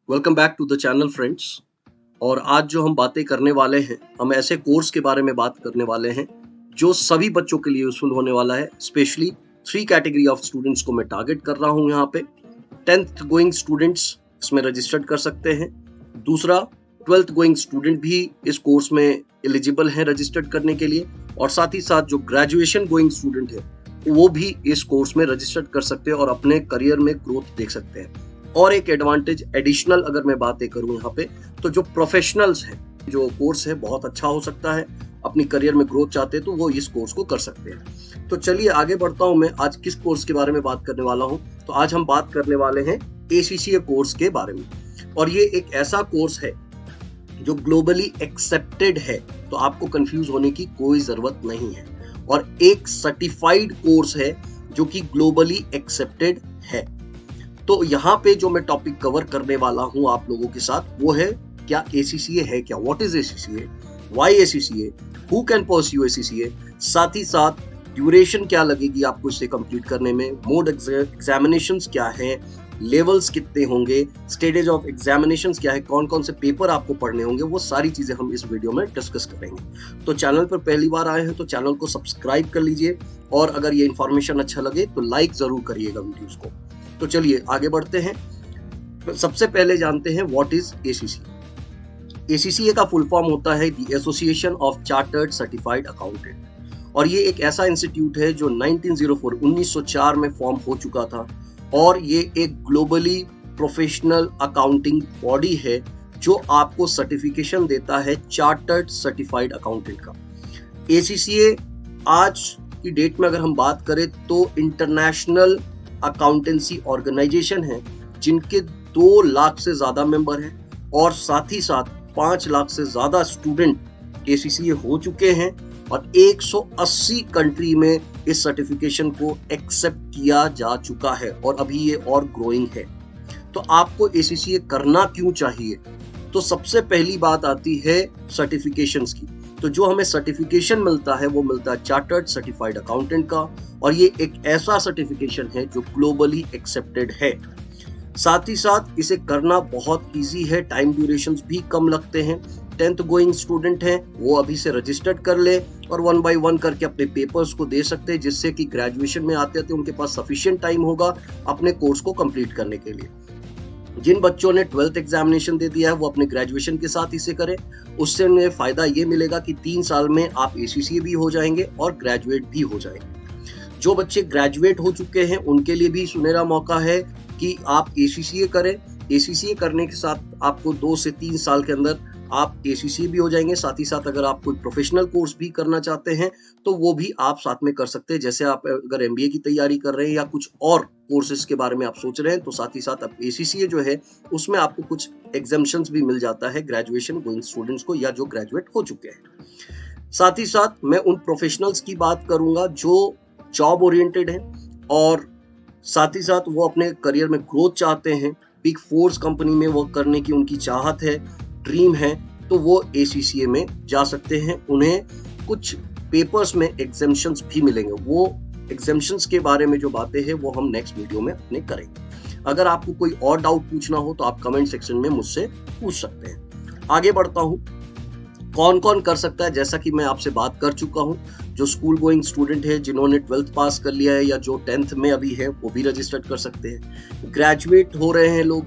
Welcome back to the channel friends. और आज जो हम बातें करने वाले हैं, हम ऐसे कोर्स के बारे में बात करने वाले हैं जो सभी बच्चों के लिए यूजफुल होने वाला है। स्पेशली 3 कैटेगरी ऑफ स्टूडेंट्स को मैं टारगेट कर रहा हूं यहाँ पे। 10th गोइंग स्टूडेंट्स इसमें रजिस्टर्ड कर सकते हैं। दूसरा, 12th गोइंग स्टूडेंट भी इस कोर्स में एलिजिबल हैं रजिस्टर्ड करने के लिए। और साथ ही साथ जो ग्रेजुएशन गोइंग स्टूडेंट है वो भी इस कोर्स में रजिस्टर्ड कर सकते हैं और अपने करियर में ग्रोथ देख सकते हैं। और एक एडवांटेज एडिशनल अगर मैं बातें करूं यहाँ पे, तो जो प्रोफेशनल्स हैं, जो कोर्स है बहुत अच्छा हो सकता है, अपनी करियर में ग्रोथ चाहते हैं तो वो इस कोर्स को कर सकते हैं। तो चलिए आगे बढ़ता हूं। मैं आज किस कोर्स के बारे में बात करने वाला हूं, तो आज हम बात करने वाले हैं ACCA कोर्स के बारे में। और ये एक ऐसा कोर्स है जो ग्लोबली एक्सेप्टेड है, तो आपको कंफ्यूज होने की कोई जरूरत नहीं है। और एक सर्टिफाइड कोर्स है जो कि ग्लोबली एक्सेप्टेड है। तो यहाँ पे जो मैं टॉपिक कवर करने वाला हूँ आप लोगों के साथ, वो है क्या ACCA है क्या, what is ACCA, why ACCA, who can pursue ACCA। साथ ही साथ ड्यूरेशन क्या लगेगी आपको इसे कंप्लीट करने में, मोड एग्जामिनेशंस क्या है, लेवल्स कितने होंगे, स्टेजेस ऑफ एग्जामिनेशंस क्या है, कौन कौन से पेपर आपको पढ़ने होंगे, वो सारी चीजें हम इस वीडियो में डिस्कस करेंगे। तो चैनल पर पहली बार आए हैं तो चैनल को सब्सक्राइब कर लीजिए, और अगर ये इन्फॉर्मेशन अच्छा लगे तो लाइक जरूर करिएगा वीडियोस को। तो चलिए आगे बढ़ते हैं। सबसे पहले जानते हैं व्हाट इज ACCA। ACCA का फुल फॉर्म होता है the association of chartered certified accountant. और ये एक ऐसा इंस्टीट्यूट है जो 1904 में फॉर्म हो चुका था। और ये एक ग्लोबली प्रोफेशनल अकाउंटिंग बॉडी है जो आपको सर्टिफिकेशन देता है चार्टर्ड सर्टिफाइड अकाउंटेंट का। ACCA आज की डेट में अगर हम बात करें तो इंटरनेशनल अकाउंटेंसी ऑर्गेनाइजेशन है जिनके 2 लाख से ज्यादा मेंबर हैं, और साथ ही साथ 5 लाख से ज्यादा स्टूडेंट ACCA हो चुके हैं, और 180 कंट्री में इस सर्टिफिकेशन को एक्सेप्ट किया जा चुका है, और अभी ये और ग्रोइंग है। तो आपको ACCA करना क्यों चाहिए, तो सबसे पहली बात आती है सर्टिफिकेशंस की। तो जो हमें सर्टिफिकेशन मिलता है वो मिलता है चार्टर्ड सर्टिफाइड अकाउंटेंट का, और ये एक ऐसा सर्टिफिकेशन है जो ग्लोबली एक्सेप्टेड है। साथ ही साथ इसे करना बहुत इजी है, टाइम ड्यूरेशंस भी कम लगते हैं। 10th गोइंग स्टूडेंट हैं वो अभी से रजिस्टर्ड कर ले और 1 by 1 करके अपने पेपर्स को दे सकते हैं, जिससे कि ग्रेजुएशन में आते आते उनके पास सफिशिएंट टाइम होगा अपने कोर्स को कंप्लीट करने के लिए। जिन बच्चों ने 12th एग्जामिनेशन दे दिया है वो अपने ग्रेजुएशन के साथ इसे करें। उससे उन्हें फायदा ये मिलेगा कि 3 साल में आप ACCA भी हो जाएंगे और ग्रेजुएट भी हो जाएंगे। जो बच्चे ग्रेजुएट हो चुके हैं उनके लिए भी सुनहरा मौका है कि आप ACCA करें। ACCA करने के साथ आपको 2 से 3 साल के अंदर आप ACCA भी हो जाएंगे। साथ ही साथ अगर आप कोई प्रोफेशनल कोर्स भी करना चाहते हैं तो वो भी आप साथ में कर सकते हैं। जैसे आप अगर MBA की तैयारी कर रहे हैं या कुछ और कोर्सेज के बारे में आप सोच रहे हैं, तो साथ ही साथ आप ACCA जो है उसमें आपको कुछ एग्जम्पशंस भी मिल जाता है ग्रेजुएशन गोइंग स्टूडेंट्स को, या जो ग्रेजुएट हो चुके हैं। साथ ही साथ मैं उन प्रोफेशनल्स की बात करूंगा जो जॉब ओरिएंटेड है, और साथ ही साथ वो अपने करियर में ग्रोथ चाहते हैं, बिग 4 कंपनी में वर्क करने की उनकी चाहत है, ड्रीम है, तो वो ACCA में जा सकते हैं। उन्हें कुछ पेपर्स में एग्जेम्पशंस भी मिलेंगे। वो एग्जेम्पशंस के बारे में जो बातें हैं वो हम नेक्स्ट वीडियो में अपने करेंगे। अगर आपको कोई और डाउट पूछना हो तो आप कमेंट सेक्शन में मुझसे पूछ सकते हैं। आगे बढ़ता हूँ, कौन कौन कर सकता है, जैसा कि मैं आपसे बात कर चुका हूं। जो स्कूल गोइंग स्टूडेंट है जिन्होंने 12th पास कर लिया है या जो 10th में अभी है वो भी रजिस्टर्ड कर सकते हैं। ग्रेजुएट हो रहे हैं लोग,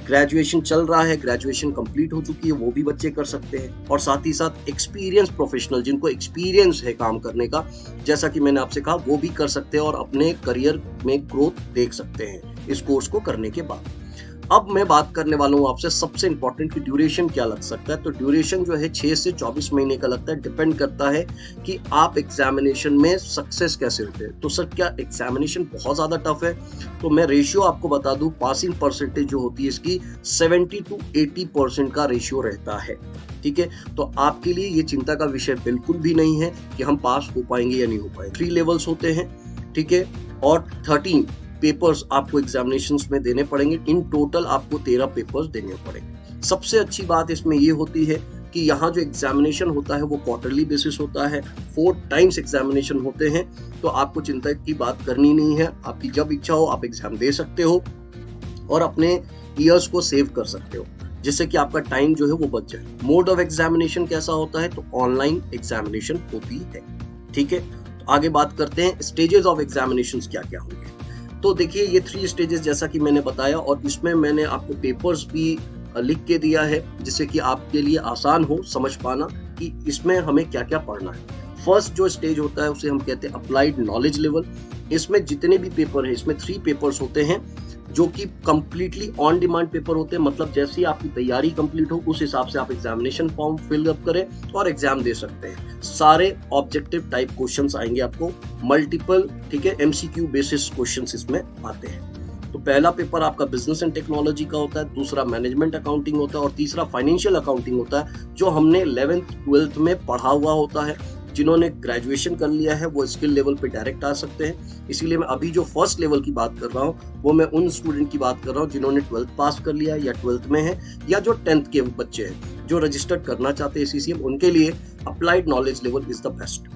ग्रेजुएशन चल रहा है, ग्रेजुएशन कंप्लीट हो चुकी है, वो भी बच्चे कर सकते हैं। और साथ ही साथ एक्सपीरियंस प्रोफेशनल जिनको एक्सपीरियंस है काम करने का, जैसा कि मैंने आपसे कहा, वो भी कर सकते हैं और अपने करियर में ग्रोथ देख सकते हैं इस कोर्स को करने के बाद। अब मैं बात करने वाला हूँ आपसे सबसे इंपॉर्टेंट कि ड्यूरेशन क्या लग सकता है। तो ड्यूरेशन जो है 6 से 24 महीने का लगता है। डिपेंड करता है कि आप एग्जामिनेशन में सक्सेस कैसे होते हैं। तो सर क्या एग्जामिनेशन बहुत ज्यादा टफ है, तो मैं रेशियो आपको बता दूं, पासिंग परसेंटेज जो होती है इसकी 70 to 80% का रेशियो रहता है। ठीक है, तो आपके लिए ये चिंता का विषय बिल्कुल भी नहीं है कि हम पास हो पाएंगे या नहीं हो पाएंगे। 3 लेवल्स होते हैं, ठीक है, और 13 पेपर्स आपको एग्जामिनेशंस में देने पड़ेंगे। इन टोटल आपको 13 पेपर्स देने पड़ेंगे। सबसे अच्छी बात इसमें ये होती है कि यहाँ जो एग्जामिनेशन होता है वो क्वार्टरली बेसिस होता है। 4 टाइम्स एग्जामिनेशन होते हैं, तो आपको चिंता की बात करनी नहीं है। आपकी जब इच्छा हो आप एग्जाम दे सकते हो। और अपने ईयर्स को सेव कर सकते हो, जिससे कि आपका टाइम जो है वो बच जाए। मोड ऑफ एग्जामिनेशन कैसा होता है, तो ऑनलाइन एग्जामिनेशन होती है। ठीक है, तो आगे बात करते हैं स्टेजेस ऑफ एग्जामिनेशन क्या क्या होंगे। तो देखिए ये 3 स्टेजेस जैसा कि मैंने बताया, और इसमें मैंने आपको पेपर्स भी लिख के दिया है, जिससे कि आपके लिए आसान हो समझ पाना कि इसमें हमें क्या क्या पढ़ना है। फर्स्ट जो स्टेज होता है उसे हम कहते हैं अप्लाइड नॉलेज लेवल। इसमें जितने भी पेपर है, इसमें 3 पेपर्स होते हैं जो कि कंप्लीटली ऑन डिमांड पेपर होते हैं। मतलब जैसे ही आपकी तैयारी कंप्लीट हो उस हिसाब से आप एग्जामिनेशन फॉर्म फिल अप करें और एग्जाम दे सकते हैं। सारे ऑब्जेक्टिव टाइप क्वेश्चंस आएंगे आपको, मल्टीपल, ठीक है, एमसीक्यू बेसिस क्वेश्चंस इसमें आते हैं। तो पहला पेपर आपका बिजनेस एंड टेक्नोलॉजी का होता है, दूसरा मैनेजमेंट अकाउंटिंग होता है और तीसरा फाइनेंशियल अकाउंटिंग होता है, जो हमने 11th 12th में पढ़ा हुआ होता है। जिन्होंने ग्रेजुएशन कर लिया है वो स्किल लेवल पे डायरेक्ट आ सकते हैं। इसीलिए मैं अभी जो फर्स्ट लेवल की बात कर रहा हूँ वो मैं उन स्टूडेंट की बात कर रहा हूँ जिन्होंने 12th पास कर लिया है या 12th में है, या जो 10th के बच्चे हैं जो रजिस्टर्ड करना चाहते हैं सीसीएम, उनके लिए applied knowledge level is the best.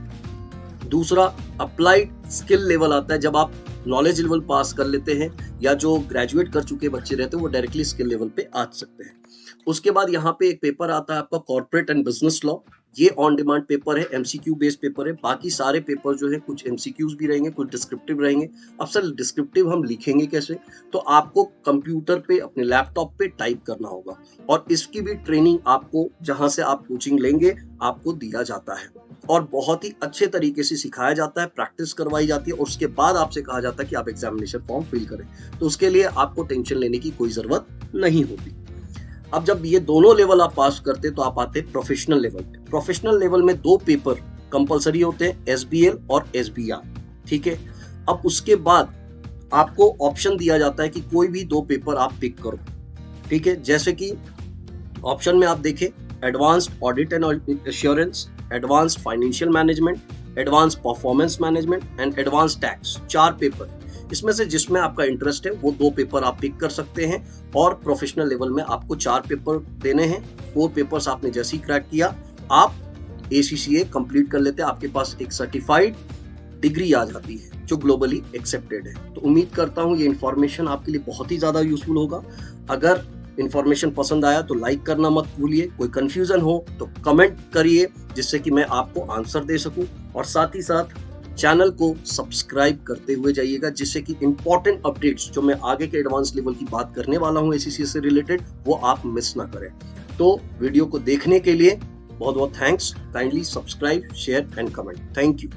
दूसरा अप्लाइड स्किल लेवल आता है, जब आप नॉलेज लेवल पास कर लेते हैं या जो ग्रेजुएट कर चुके बच्चे रहते हैं वो डायरेक्टली स्किल लेवल पे आ सकते हैं। उसके बाद यहाँ पे एक पेपर आता है आपका कॉर्पोरेट एंड बिजनेस लॉ। ये ऑन डिमांड पेपर है, एमसीक्यू बेस्ड पेपर है। बाकी सारे पेपर जो है कुछ एमसीक्यूज भी रहेंगे, कुछ डिस्क्रिप्टिव रहेंगे। अब सर डिस्क्रिप्टिव हम लिखेंगे कैसे, तो आपको कंप्यूटर पे अपने लैपटॉप पे टाइप करना होगा, और इसकी भी ट्रेनिंग आपको जहां से आप कोचिंग लेंगे आपको दिया जाता है और बहुत ही अच्छे तरीके से सिखाया जाता है, प्रैक्टिस करवाई जाती है और उसके बाद आपसे कहा जाता है कि आप एग्जामिनेशन फॉर्म फिल करें। तो उसके लिए आपको टेंशन लेने की कोई जरूरत नहीं होती। अब जब ये दोनों लेवल आप पास करते तो आप आते प्रोफेशनल लेवल पे। प्रोफेशनल लेवल में 2 पेपर कंपलसरी होते हैं, एसबीएल और एसबीआर। ठीक है, अब उसके बाद आपको ऑप्शन दिया जाता है कि कोई भी 2 पेपर आप पिक करो। ठीक है, जैसे कि ऑप्शन में आप देखें advanced audit and assurance, advanced financial management, advanced performance management and advanced tax. 4 paper, इसमें से जिसमें आपका इंटरेस्ट है वो 2 पेपर आप पिक कर सकते हैं। और प्रोफेशनल लेवल में आपको 4 पेपर देने हैं। 4 पेपर्स आपने जैसे ही क्रैक किया आप ACCA कंप्लीट कर लेते हैं, आपके पास एक सर्टिफाइड डिग्री आ जाती है जो ग्लोबली एक्सेप्टेड है। तो उम्मीद करता हूँ ये इन्फॉर्मेशन आपके लिए बहुत ही ज्यादा यूजफुल होगा। अगर इन्फॉर्मेशन पसंद आया तो लाइक करना मत भूलिए, कोई कंफ्यूजन हो तो कमेंट करिए जिससे कि मैं आपको आंसर दे सकूं, और साथ ही साथ चैनल को सब्सक्राइब करते हुए जाइएगा, जिससे कि इंपॉर्टेंट अपडेट्स जो मैं आगे के एडवांस लेवल की बात करने वाला हूं ACCA से रिलेटेड वो आप मिस ना करें। तो वीडियो को देखने के लिए बहुत बहुत thanks. Kindly subscribe, share and comment. Thank you.